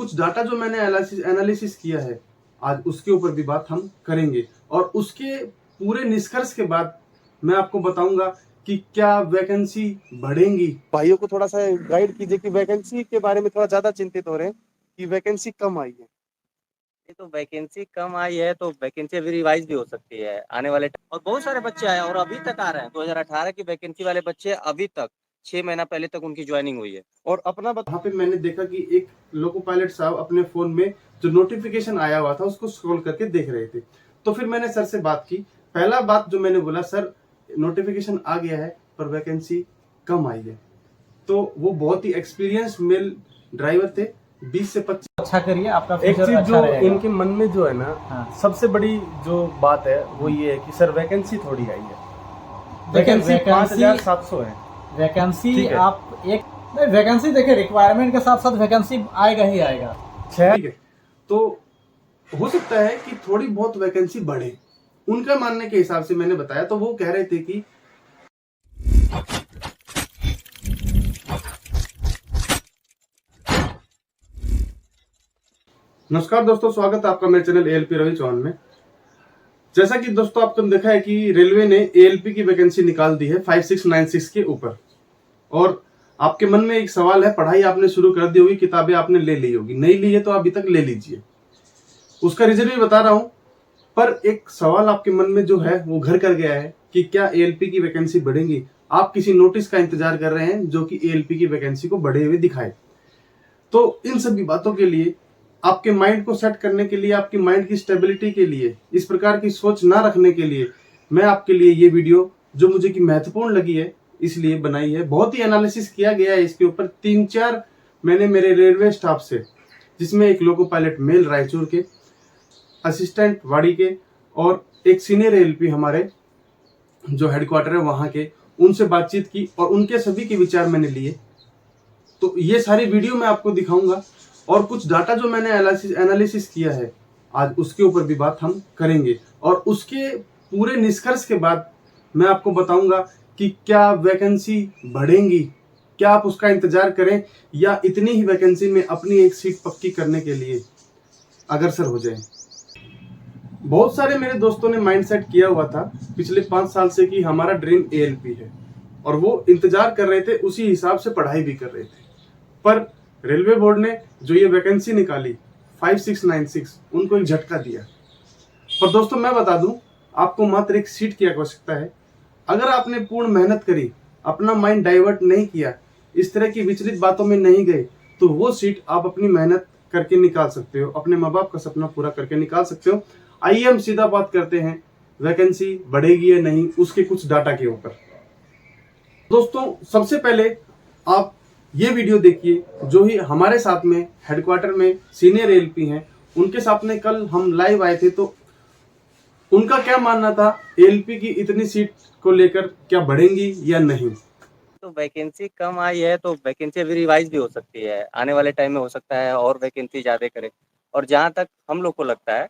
कुछ डाटा जो मैंने एनालिसिस किया है, आज उसके ऊपर भी बात हम करेंगे और उसके पूरे निष्कर्ष के बाद मैं आपको बताऊंगा कि क्या वैकेंसी बढ़ेंगी। भाइयों को थोड़ा सा गाइड कीजिए कि वैकेंसी के बारे में थोड़ा ज्यादा चिंतित हो रहे हैं कि वैकेंसी कम आई है। ये तो वैकेंसी कम आई है तो वैकेंसी अभी रिवाइज भी हो सकती है आने वाले टाइम। और बहुत सारे बच्चे आए और अभी तक आ रहे हैं। 2018 की वैकेंसी वाले बच्चे अभी तक 6 महीना पहले तक उनकी ज्वाइनिंग हुई है। और अपना वहाँ पे मैंने देखा कि एक लोको पायलट साहब अपने फोन में जो नोटिफिकेशन आया हुआ था उसको स्क्रॉल करके देख रहे थे। तो फिर मैंने सर से बात की। पहला बात जो मैंने बोला, सर नोटिफिकेशन आ गया है पर वैकेंसी कम आई है। तो वो बहुत ही एक्सपीरियंस मेल ड्राइवर थे, 20 से 25। अच्छा करिए, आपका एक फ्यूचर चीज अच्छा जो रहेगा। इनके मन में जो है ना, हाँ। सबसे बड़ी जो बात है वो ये है कि सर वैकेंसी थोड़ी आई है। देखिए, वैकेंसी 5700 है। वैकेंसी ठीक है। आप एक नहीं, वैकेंसी देखिए रिक्वायरमेंट के साथ साथ वैकेंसी आएगा ही आएगा। ठीक है, तो हो सकता है कि थोड़ी बहुत वैकेंसी बढ़े। उनका मानने के हिसाब से मैंने बताया, तो वो कह रहे थे कि नमस्कार दोस्तों, स्वागत है आपका मेरे चैनल एएलपी रवि चौहान में। जैसा कि दोस्तों आपने देखा है कि रेलवे ने एएलपी की वैकेंसी निकाल दी है 5696 के ऊपर। और आपके मन में एक सवाल है, पढ़ाई आपने शुरू कर दी होगी, किताबें आपने ले ली होगी, नहीं ली है तो अभी तक ले लीजिए। उसका रीजन भी बता रहा हूं, पर एक सवाल आपके मन में जो है वो घर कर गया है कि क्या एएलपी की वैकेंसी बढ़ेगी। आप किसी नोटिस का इंतजार कर रहे हैं जो कि एएलपी की वैकेंसी को बढ़े हुए दिखाए। तो इन सभी बातों के लिए, आपके माइंड को सेट करने के लिए, आपकी माइंड की स्टेबिलिटी के लिए, इस प्रकार की सोच ना रखने के लिए मैं आपके लिए ये वीडियो जो मुझे की महत्वपूर्ण लगी है इसलिए बनाई है। बहुत ही एनालिसिस किया गया है इसके ऊपर। 3-4 मैंने मेरे रेलवे स्टाफ से, जिसमें एक लोको पायलट मेल रायचूर के, असिस्टेंट वाड़ी के और एक सीनियर एएलपी हमारे जो हेडक्वार्टर है वहां के, उनसे बातचीत की और उनके सभी के विचार मैंने लिए। तो ये सारी वीडियो मैं आपको दिखाऊंगा और कुछ डाटा जो मैंने एनालिसिस किया है आज उसके ऊपर भी बात हम करेंगे और उसके पूरे निष्कर्ष के बाद मैं आपको बताऊंगा कि क्या वैकेंसी बढ़ेंगी, क्या आप उसका इंतजार करें या इतनी ही वैकेंसी में अपनी एक सीट पक्की करने के लिए अग्रसर हो जाए। बहुत सारे मेरे दोस्तों ने माइंडसेट किया हुआ था पिछले 5 साल से कि हमारा ड्रीम एएलपी है और वो इंतजार कर रहे थे, उसी हिसाब से पढ़ाई भी कर रहे थे। पर रेलवे बोर्ड ने जो ये वैकेंसी निकाली 5696, उनको एक झटका दिया। पर दोस्तों मैं बता दूं, आपको मात्र एक सीट की आवश्यकता है। अगर आपने पूर्ण मेहनत करी, अपना माइंड डाइवर्ट नहीं किया, इस तरह की विचलित बातों में नहीं गए, तो वो सीट आप अपनी मेहनत करके निकाल सकते हो, अपने माँ बाप का सपना पूरा करके निकाल सकते हो। आइए हम सीधा बात करते हैं, वैकेंसी बढ़ेगी या नहीं उसके कुछ डाटा के ऊपर। दोस्तों सबसे पहले आप ये वीडियो देखिए, जो ही हमारे साथ में हेडक्वार्टर में सीनियर एएलपी हैं, उनके साथ में कल हम लाइव आए थे। तो उनका क्या मानना था एएलपी की इतनी सीट को लेकर, क्या बढ़ेंगी या नहीं। तो वैकेंसी कम आई है तो वैकेंसी अभी रिवाइज भी हो सकती है आने वाले टाइम में। हो सकता है और वैकेंसी ज़्यादा करे। और जहाँ तक हम लोग को लगता है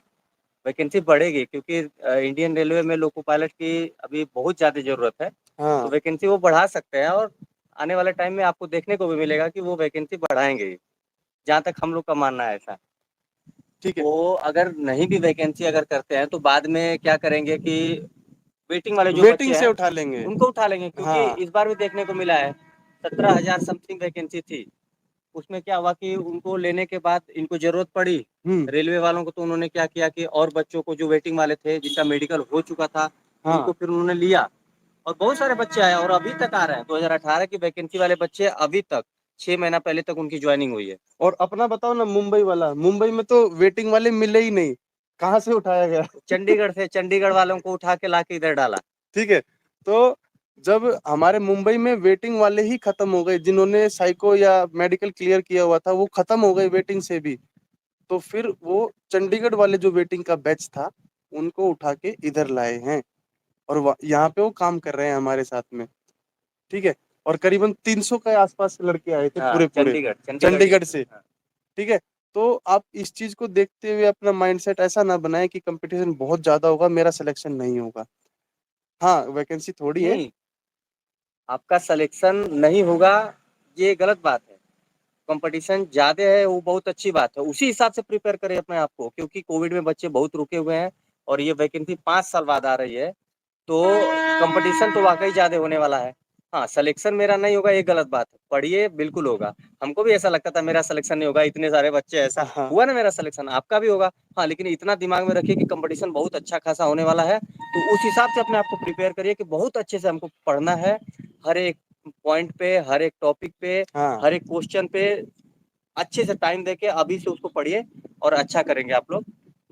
वैकेंसी बढ़ेगी, क्योंकि इंडियन रेलवे में लोको पायलट की अभी बहुत ज़्यादा ज़रूरत है। तो वैकेंसी वो बढ़ा सकते हैं और आने वाले टाइम में आपको देखने को भी मिलेगा कि वो वैकेंसी बढ़ाएंगे ही। जहाँ तक हम लोग का मानना है ऐसा। ठीक है। वो अगर नहीं भी वैकेंसी अगर करते हैं तो बाद में क्या करेंगे कि वेटिंग वाले जो वेटिंग बच्चे से हैं उठा लेंगे। उनको उठा लेंगे, क्योंकि हाँ। इस बार भी देखने को मिला है 17,000 समथिंग वैकेंसी थी। उसमें क्या हुआ कि उनको लेने के बाद इनको जरूरत पड़ी रेलवे वालों को, तो उन्होंने क्या किया कि और बच्चों को जो वेटिंग वाले थे, जिनका मेडिकल हो चुका था, उनको फिर उन्होंने लिया। और बहुत सारे बच्चे आए और अभी तक आ रहे हैं। 2018 की वैकेंसी वाले बच्चे अभी तक 6 महीना पहले तक उनकी ज्वाइनिंग हुई है। और अपना बताओ ना, मुंबई वाला, मुंबई में तो वेटिंग वाले मिले ही नहीं, कहाँ से उठाया गया। चंडीगढ़ से, चंडीगढ़ वालों को उठा के लाके इधर डाला। ठीक है, तो जब हमारे मुंबई में वेटिंग वाले ही खत्म हो गए, जिन्होंने साइको या मेडिकल क्लियर किया हुआ था वो खत्म हो गए वेटिंग से भी, तो फिर वो चंडीगढ़ वाले जो वेटिंग का बैच था उनको उठा के इधर लाए हैं और यहाँ पे वो काम कर रहे हैं हमारे साथ में। ठीक है, और करीबन 300 के आसपास लड़के आए थे पूरे पूरे चंडीगढ़ से। हाँ। ठीक है, तो आप इस चीज को देखते हुए अपना माइंडसेट ऐसा ना बनाएं कि कंपटीशन बहुत ज्यादा होगा, मेरा सिलेक्शन नहीं होगा। हाँ, वैकेंसी थोड़ी है। नहीं, आपका सिलेक्शन नहीं होगा ये गलत बात है। कंपटीशन ज्यादा है वो बहुत अच्छी बात है, उसी हिसाब से प्रिपेयर करें अपने आप को, क्योंकि कोविड में बच्चे बहुत रुके हुए हैं और ये वैकेंसी 5 साल बाद आ रही है, तो कंपटीशन तो वाकई ज्यादा होने वाला है। हाँ, सिलेक्शन मेरा नहीं होगा ये गलत बात है, पढ़िए बिल्कुल होगा। हमको भी ऐसा लगता था मेरा सिलेक्शन नहीं होगा, इतने सारे बच्चे, ऐसा हाँ। हुआ ना मेरा सिलेक्शन, आपका भी होगा। हाँ, लेकिन इतना दिमाग में रखिए कि कंपटीशन बहुत अच्छा खासा होने वाला है, तो उस हिसाब से अपने आप को प्रिपेयर करिए कि बहुत अच्छे से हमको पढ़ना है, हर एक पॉइंट पे, हर एक टॉपिक पे, हाँ। हर एक क्वेश्चन पे अच्छे से टाइम देके अभी से उसको पढ़िए और अच्छा करेंगे आप लोग।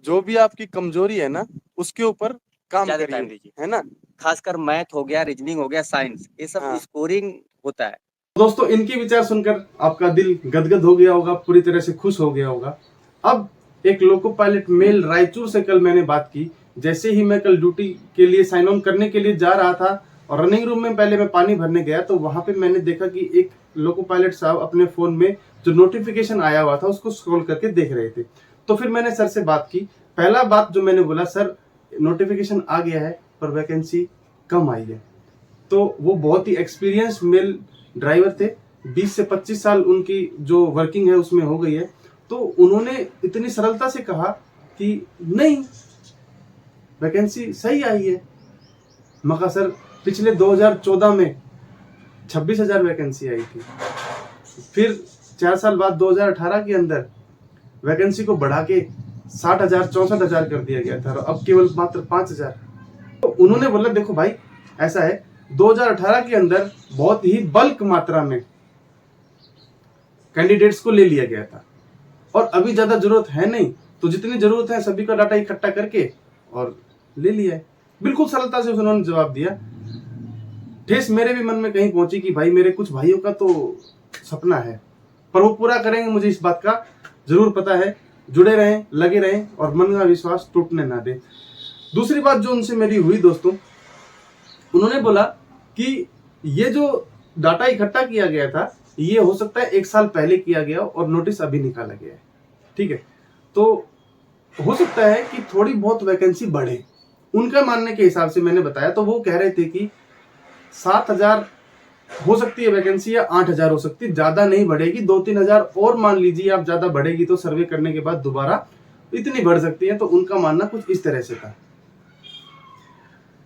जो भी आपकी कमजोरी है ना, उसके ऊपर काम ज्यादा टाइम करिए, दीजिए, है ना। खासकर मैथ हो गया, रीजनिंग हो गया, साइंस, ये सब हाँ। स्कोरिंग होता है। दोस्तों, इनके विचार सुनकर आपका दिल गदगद हो गया होगा, पूरी तरह से खुश हो गया होगा। अब एक लोको पायलट मेल रायचूर से कल मैंने बात की। जैसे ही मैं कल ड्यूटी के लिए साइन ऑन करने के लिए जा रहा था और रनिंग रूम में पहले मैं पानी भरने गया, तो वहां पे मैंने देखा कि एक लोको पायलट साहब अपने फोन में जो नोटिफिकेशन आया हुआ था उसको स्क्रॉल करके देख रहे थे। तो फिर मैंने सर से बात की। पहला बात जो मैंने बोला, सर नोटिफिकेशन आ गया है पर वैकेंसी कम आई है। तो वो बहुत ही एक्सपीरियंस मेल ड्राइवर थे, 20 से 25 साल उनकी जो वर्किंग है उसमें हो गई है। तो उन्होंने इतनी सरलता से कहा कि नहीं, वैकेंसी सही आई है। मगर सर पिछले 2014 में 26,000 वैकेंसी आई थी, फिर 4 साल बाद 2018 के अंदर वैकेंसी को बढ़ा के 60,000 64,000 कर दिया गया था, और अब केवल मात्र 5,000। तो उन्होंने बोला देखो भाई, ऐसा है 2018 के अंदर बहुत ही बल्क मात्रा में कैंडिडेट्स को ले लिया गया था और अभी ज्यादा जरूरत है नहीं, तो जितनी जरूरत है सभी का डाटा इकट्ठा करके और ले लिया है। बिल्कुल सरलता से उन्होंने जवाब दिया। ठेस मेरे भी मन में कहीं पहुंची कि भाई मेरे कुछ भाइयों का तो सपना है, पर वो पूरा करेंगे, मुझे इस बात का जरूर पता है। जुड़े रहें, लगे रहें और मन का विश्वास टूटने ना दें। दूसरी बात जो उनसे मेरी हुई दोस्तों, उन्होंने बोला कि ये जो डाटा इकट्ठा किया गया था ये हो सकता है 1 साल पहले किया गया और नोटिस अभी निकाला गया है, ठीक है। तो हो सकता है कि थोड़ी बहुत वैकेंसी बढ़े। उनका मानने के हिसाब से मैंने बताया तो वो कह रहे थे कि 7,000 हो सकती है वैकेंसी या 8,000 हो सकती है, ज्यादा नहीं बढ़ेगी। 2-3 हजार और मान लीजिए आप, ज्यादा बढ़ेगी तो सर्वे करने के बाद दोबारा इतनी बढ़ सकती है। तो उनका मानना कुछ इस तरह से था।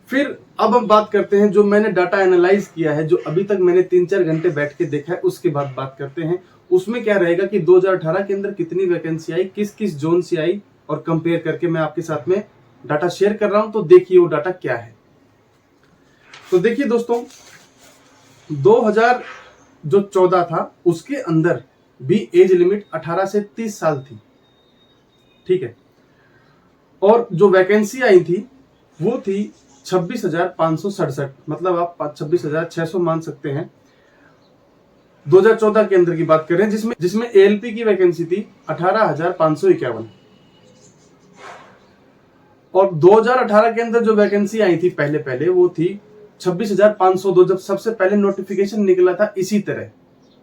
फिर अब हम बात करते हैं जो मैंने डाटा एनालाइज किया है, जो अभी तक मैंने 3-4 घंटे बैठ के देखा है, उसके बाद बात करते हैं। उसमें क्या रहेगा कि 2018 के अंदर कितनी वैकेंसी आई, किस किस जोन से आई, और कंपेयर करके मैं आपके साथ में डाटा शेयर कर रहा हूं। तो देखिए वो डाटा क्या है। तो देखिए दोस्तों, 2014 था उसके अंदर भी एज लिमिट 18 से 30 साल थी, ठीक है। और जो वैकेंसी आई थी वो थी 26,567, मतलब आप 26,600 मान सकते हैं। 2014 के अंदर की बात करें, जिसमें एएलपी की वैकेंसी थी 18,551। और 2018 के अंदर जो वैकेंसी आई थी पहले पहले वो थी 26,502, जब सबसे पहले नोटिफिकेशन निकला था इसी तरह।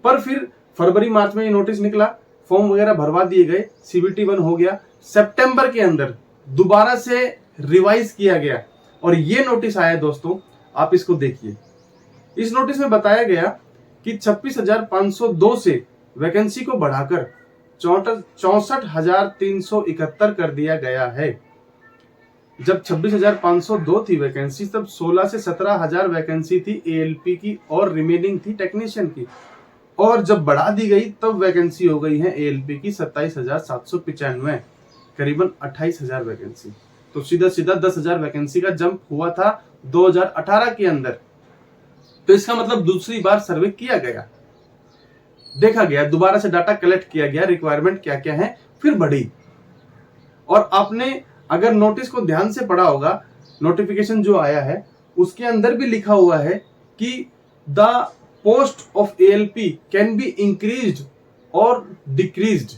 पर फिर फरवरी मार्च में ये नोटिस निकला, फॉर्म वगैरह भरवा दिए गए, CBT 1 हो गया। सितंबर के अंदर दोबारा से रिवाइज किया गया और ये नोटिस आया दोस्तों, आप इसको देखिए। इस नोटिस में बताया गया कि 26,502 से वैकेंसी को बढ़ाकर 64,371 कर दिया गया है। जब 26,502 थी वैकेंसी, तब 16 से 17,000 वैकेंसी थी ALP की और रिमेनिंग थी टेक्नीशियन की। और जब बढ़ा दी गई तब वैकेंसी हो गई है ALP की 27,795, करीबन 28,000 वैकेंसी। तो सीधा सीधा 10,000 वैकेंसी का जंप हुआ था 2018 के अंदर। तो इसका मतलब दूसरी बार सर्वे किया गया, देखा गया, दोबारा से डाटा कलेक्ट किया गया, रिक्वायरमेंट क्या क्या है, फिर बढ़ी। और आपने अगर नोटिस को ध्यान से पढ़ा होगा, नोटिफिकेशन जो आया है उसके अंदर भी लिखा हुआ है कि the post of ALP can be increased और डिक्रीज्ड,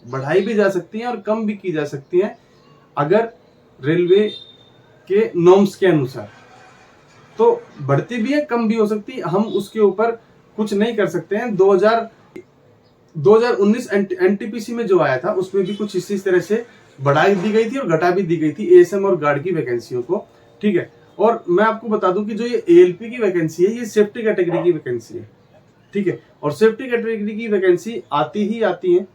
बढ़ाई भी जा सकती है और कम भी की जा सकती है अगर रेलवे के नॉर्म्स के अनुसार। तो बढ़ती भी है, कम भी हो सकती है, हम उसके ऊपर कुछ नहीं कर सकते हैं। 2019 NTPC में जो आया था उसमें भी कुछ इसी तरह से बढ़ा दी गई थी और घटा भी दी गई थी ASM और गार्ड की वैकेंसियों को, ठीक है। और मैं आपको बता दूं कि जो ये ALP की वैकेंसी है ये सेफ्टी कैटेगरी की वैकेंसी है, ठीक है। और सेफ्टी कैटेगरी की वैकेंसी आती ही आती है,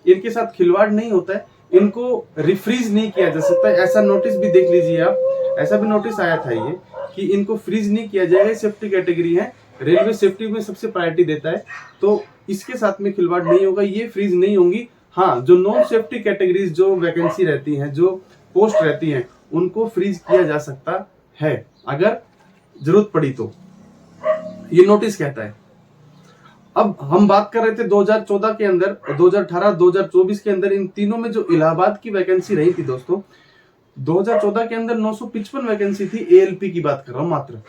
इनके साथ खिलवाड़ नहीं होता है, इनको रिफ्रीज नहीं किया जा सकता। ऐसा नोटिस भी देख लीजिए आप, ऐसा भी नोटिस आया था ये कि इनको फ्रीज नहीं किया जाएगा, सेफ्टी कैटेगरी है, रेलवे सेफ्टी में सबसे प्रायोरिटी देता है, तो इसके साथ में खिलवाड़ नहीं होगा, ये फ्रीज नहीं होंगी। हाँ, जो नॉन सेफ्टी कैटेगरीज जो वैकेंसी रहती हैं, जो पोस्ट रहती हैं, उनको फ्रीज किया जा सकता है अगर जरूरत पड़ी तो, ये नोटिस कहता है। अब हम बात कर रहे थे 2014 के अंदर, 2018, 2024 के अंदर, इन तीनों में जो इलाहाबाद की वैकेंसी रही थी दोस्तों, 2014 के अंदर 955 वैकेंसी थी, एएलपी की बात कर रहा हूं मात्र।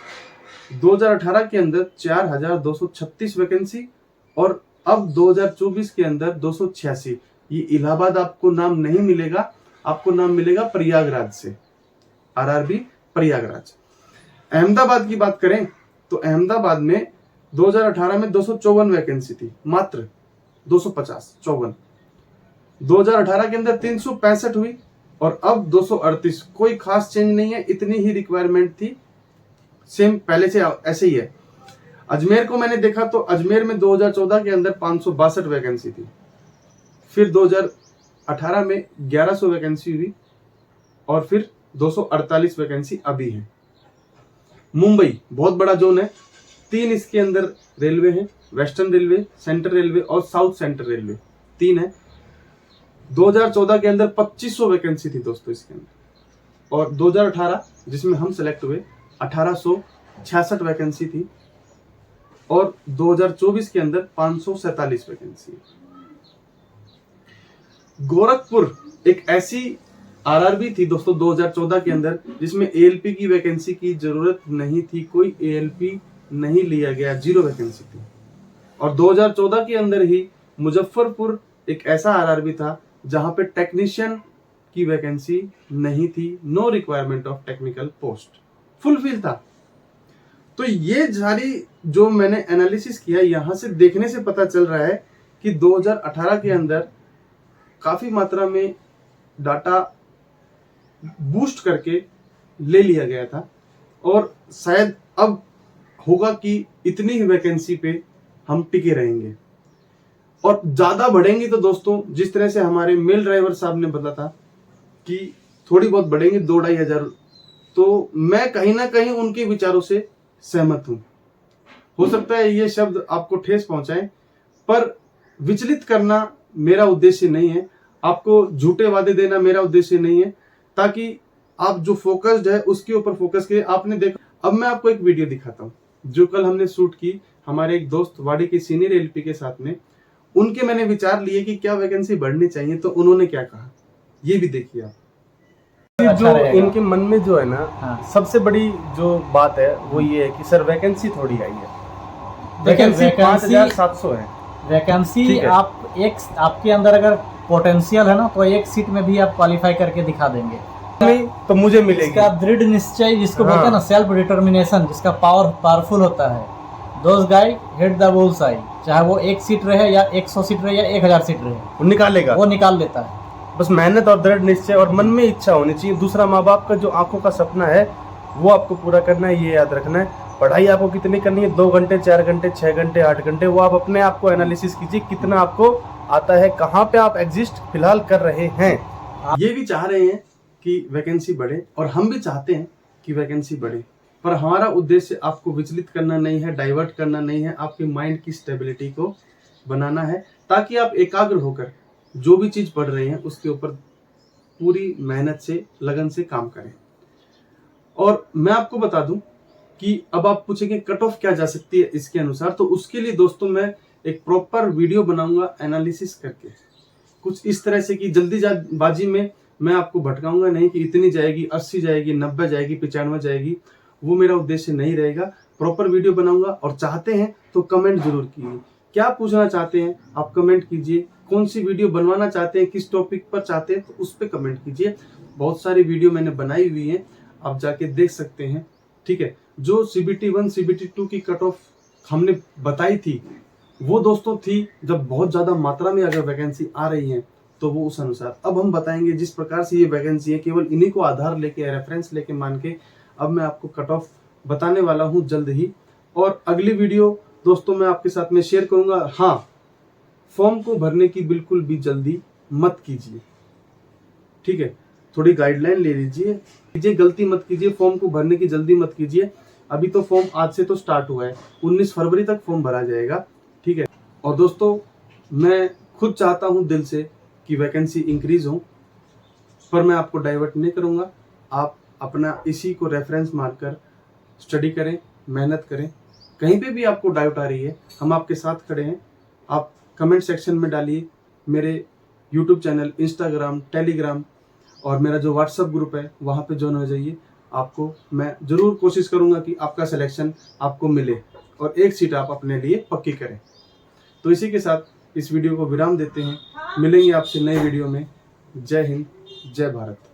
2018 के अंदर 4236 वैकेंसी, और अब 2024 के अंदर 286। ये इलाहाबाद आपको नाम नहीं मिलेगा, आपको नाम मिलेगा प्रयागराज से, आरआरबी प्रयागराज। अहमदाबाद की बात करें तो अहमदाबाद में 2018 में 254 वैकेंसी थी, मात्र 254। 2018 के अंदर 365 हुई और अब 238। कोई खास चेंज नहीं है, इतनी ही रिक्वायरमेंट थी, सेम पहले से ऐसे ही है। अजमेर को मैंने देखा तो अजमेर में 2014 के अंदर 562 वैकेंसी थी, फिर 2018 में 1100 वैकेंसी हुई और फिर 248 वैकेंसी अभी है। मुंबई बहुत बड़ा जोन है, 3 इसके अंदर रेलवे है, वेस्टर्न रेलवे, सेंट्रल रेलवे और साउथ सेंट्रल रेलवे, 3 है। 2014 के अंदर 2500 वैकेंसी थी दोस्तों इसके अंदर, और 2018 जिसमें हम सेलेक्ट हुए 1866 वैकेंसी थी, और 2024 के अंदर 547 वैकेंसी है। गोरखपुर एक ऐसी आरआरबी थी दोस्तों 2014 के अंदर जिसमें एएलपी की वैकेंसी की जरूरत नहीं थी, कोई एएलपी नहीं लिया गया, 0 वैकेंसी थी। और 2014 के अंदर ही मुजफ्फरपुर एक ऐसा आरआरबी था जहां पे टेक्नीशियन की वैकेंसी नहीं थी, no requirement of technical post, fulfil था। तो ये सारी जो मैंने एनालिसिस किया, यहां से देखने से पता चल रहा है कि 2018 के अंदर काफी मात्रा में डाटा बूस्ट करके ले लिया गया था, और शायद अब होगा कि इतनी ही वैकेंसी पे हम टिके रहेंगे, और ज्यादा बढ़ेंगी तो दोस्तों जिस तरह से हमारे मेल ड्राइवर साहब ने बताया था कि थोड़ी बहुत बढ़ेंगे 2-2.5 हजार, तो मैं कहीं ना कहीं उनके विचारों से सहमत हूं। हो सकता है ये शब्द आपको ठेस पहुंचाए, पर विचलित करना मेरा उद्देश्य नहीं है, आपको झूठे वादे देना मेरा उद्देश्य नहीं है, ताकि आप जो फोकस्ड है उसके ऊपर फोकस करिए। आपने देखा, अब मैं आपको एक वीडियो दिखाता हूँ जो कल हमने शूट की हमारे एक दोस्त वाड़ी के सीनियर एलपी के साथ में, उनके मैंने विचार लिए कि क्या वैकेंसी बढ़नी चाहिए, तो उन्होंने क्या कहा, ये भी देखिए आप। जो इनके मन में जो है ना, सबसे बड़ी जो बात है वो ये है कि सर वैकेंसी थोड़ी आई है, वैकेंसी 5700 है। वैकेंसी आप एक, आपके अंदर अगर पोटेंशियल है ना, तो एक सीट में भी आप क्वालिफाई करके दिखा देंगे, नहीं तो मुझे मिलेगी। इसका दृढ़ निश्चय जिसको बोलते हैं ना, सेल्फ डिटर्मिनेशन, जिसका पावरफुल होता है। दोस गाय हिट द बुल्स आई, चाहे वो 1 सीट रहे या 100 सीट रहे या 1000 सीट रहे, वो निकालेगा, वो निकाल लेता है। बस मेहनत और दृढ़ निश्चय और मन में इच्छा होनी चाहिए। दूसरा, माँ बाप का जो आंखों का सपना है वो आपको पूरा करना है, ये याद रखना है। पढ़ाई आपको कितनी करनी है, 2 घंटे, 4 घंटे, 6 घंटे, 8 घंटे, वो आप अपने आप को एनालिसिस कीजिए, कितना आपको आता है, कहाँ पे आप एग्जिस्ट फिलहाल कर रहे हैं। ये भी चाह रहे हैं कि वैकेंसी बढ़े, और हम भी चाहते हैं कि वैकेंसी बढ़े, पर हमारा उद्देश्य आपको विचलित करना नहीं है, डाइवर्ट करना नहीं है, आपके माइंड की स्टेबिलिटी को बनाना है, ताकि आप एकाग्र होकर जो भी चीज पढ़ रहे हैं उसके ऊपर पूरी मेहनत से, लगन से काम करें। और मैं आपको बता दूं कि अब आप पूछेंगे कट ऑफ क्या जा सकती है इसके अनुसार, तो उसके लिए दोस्तों मैं एक प्रॉपर वीडियो बनाऊंगा एनालिसिस करके, कुछ इस तरह से कि जल्दीबाजी में मैं आपको भटकाऊंगा नहीं कि इतनी जाएगी, 80 जाएगी, 90 जाएगी, 95 जाएगी, वो मेरा उद्देश्य नहीं रहेगा। प्रॉपर वीडियो बनाऊंगा, और चाहते हैं तो कमेंट जरूर कीजिए, क्या पूछना चाहते हैं आप कमेंट कीजिए, कौन सी वीडियो बनवाना चाहते हैं, किस टॉपिक पर चाहते हैं, तो उस पर कमेंट कीजिए। बहुत सारी वीडियो मैंने बनाई हुई है, आप जाके देख सकते हैं, ठीक है। जो CBT 1 CBT 2 की कट ऑफ हमने बताई थी, वो दोस्तों थी जब बहुत ज्यादा मात्रा में अगर वैकेंसी आ रही है तो वो उस अनुसार। अब हम बताएंगे जिस प्रकार से ये वैकेंसी है, केवल इन्हीं को आधार लेके, रेफरेंस लेके मान के अब मैं आपको कट ऑफ बताने वाला हूं जल्द ही। और अगली वीडियो दोस्तों मैं आपके साथ में शेयर करूंगा। हाँ, फॉर्म को भरने की बिल्कुल भी जल्दी मत कीजिए, ठीक है। थोड़ी गाइडलाइन ले लीजिए, गलती मत कीजिए, फॉर्म को भरने की जल्दी मत कीजिए। अभी तो फॉर्म आज से तो स्टार्ट हुआ है, 19 फरवरी तक फॉर्म भरा जाएगा, ठीक है। और दोस्तों मैं खुद चाहता हूं दिल से कि वैकेंसी इंक्रीज हो, पर मैं आपको डाइवर्ट नहीं करूंगा। आप अपना इसी को रेफरेंस मारकर स्टडी करें, मेहनत करें। कहीं पे भी आपको डाउट आ रही है, हम आपके साथ खड़े हैं। आप कमेंट सेक्शन में डालिए, मेरे यूट्यूब चैनल, इंस्टाग्राम, टेलीग्राम और मेरा जो व्हाट्सएप ग्रुप है वहाँ पे ज्वाइन हो जाइए। आपको मैं ज़रूर कोशिश करूँगा कि आपका सिलेक्शन आपको मिले और एक सीट आप अपने लिए पक्की करें। तो इसी के साथ इस वीडियो को विराम देते हैं। मिलेंगे आपसे नए वीडियो में। जय हिंद, जय भारत।